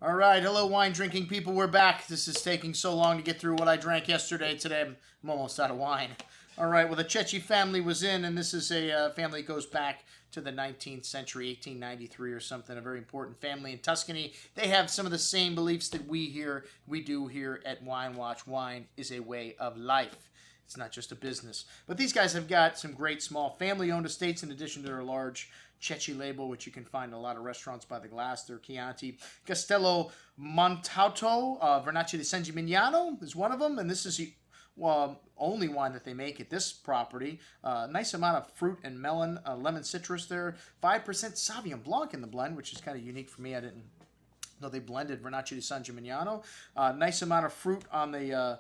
All right, hello, wine drinking people. We're back. This is taking so long to get through what I drank yesterday. Today, I'm almost out of wine. All right, well, the Cecchi family was in, and this is a family that goes back to the 19th century, 1893 or something. A very important family in Tuscany. They have some of the same beliefs that we do here at Wine Watch. Wine is a way of life. It's not just a business. But these guys have got some great small family-owned estates in addition to their large Cecchi label, which you can find in a lot of restaurants by the glass. Their Chianti. Castello Montauto, Vernaccia di San Gimignano is one of them, and this is the only wine that they make at this property. Nice amount of fruit and melon, lemon citrus there. 5% Sauvignon Blanc in the blend, which is kind of unique for me. I didn't know they blended Vernaccia di San Gimignano. Nice amount of fruit on the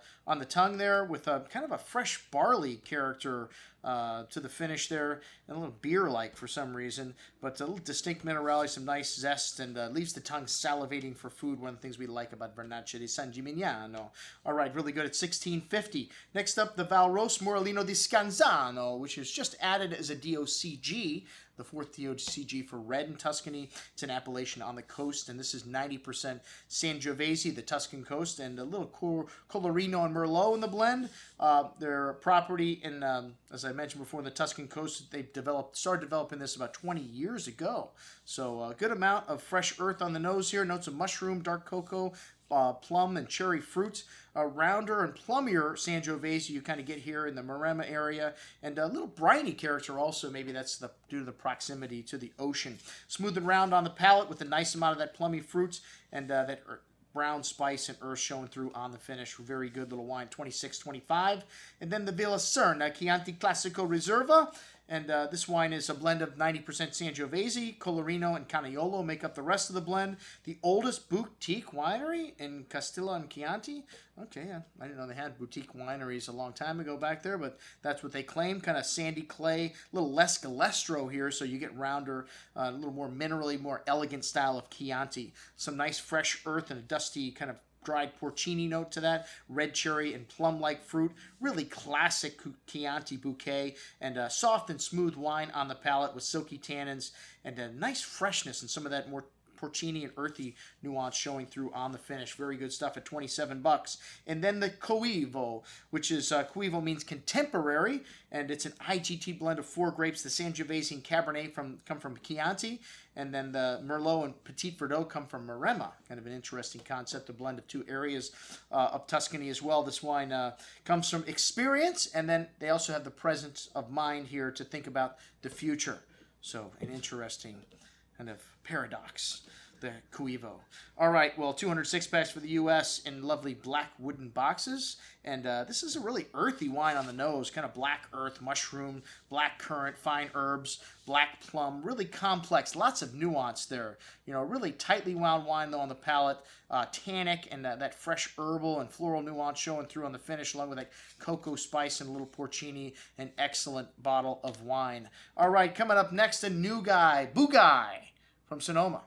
tongue there, with a kind of a fresh barley character to the finish there, and a little beer-like for some reason, but a little distinct minerality, some nice zest, and leaves the tongue salivating for food. One of the things we like about Vernaccia di San Gimignano. All right, really good at $16.50. Next up, the Val Rose Morellino di Scanzano, which is just added as a DOCG. The fourth DOCG for red in Tuscany. It's an appellation on the coast, and this is 90% Sangiovese, the Tuscan coast, and a little Colorino and Merlot in the blend. Their property in, as I mentioned before, the Tuscan coast, they started developing this about 20 years ago. So a good amount of fresh earth on the nose here. Notes of mushroom, dark cocoa, plum and cherry fruit. A rounder and plummier Sangiovese you kind of get here in the Maremma area, and a little briny character also. Maybe that's due to the proximity to the ocean. Smooth and round on the palate with a nice amount of that plummy fruit and that brown spice and earth showing through on the finish. Very good little wine, $26.25. And then the Cilla Cerna Chianti Classico Riserva. And this wine is a blend of 90% Sangiovese, Colorino, and Canaiolo make up the rest of the blend. The oldest boutique winery in Castello and Chianti. Okay, I didn't know they had boutique wineries a long time ago back there, but that's what they claim. Kind of sandy clay, a little less galestro here, so you get rounder, a little more minerally, more elegant style of Chianti. Some nice fresh earth and a dusty kind of dried porcini note to that, red cherry and plum-like fruit, really classic Chianti bouquet, and a soft and smooth wine on the palate with silky tannins and a nice freshness and some of that more porcini and earthy nuance showing through on the finish. Very good stuff at $27. And then the Coevo, which is, Coevo means contemporary, and it's an IGT blend of 4 grapes. The Sangiovese and Cabernet come from Chianti, and then the Merlot and Petit Verdot come from Maremma. Kind of an interesting concept, a blend of 2 areas of Tuscany as well. This wine comes from experience, and then they also have the presence of mind here to think about the future. So an interesting kind of paradox, the Coevo. All right, well, 206 packs for the U.S. in lovely black wooden boxes. And this is a really earthy wine on the nose, kind of black earth, mushroom, black currant, fine herbs, black plum, really complex, lots of nuance there. You know, really tightly wound wine, though, on the palate, tannic, and that fresh herbal and floral nuance showing through on the finish, along with that cocoa spice and a little porcini. An excellent bottle of wine. All right, coming up next, a new guy, Bugaj from Sonoma.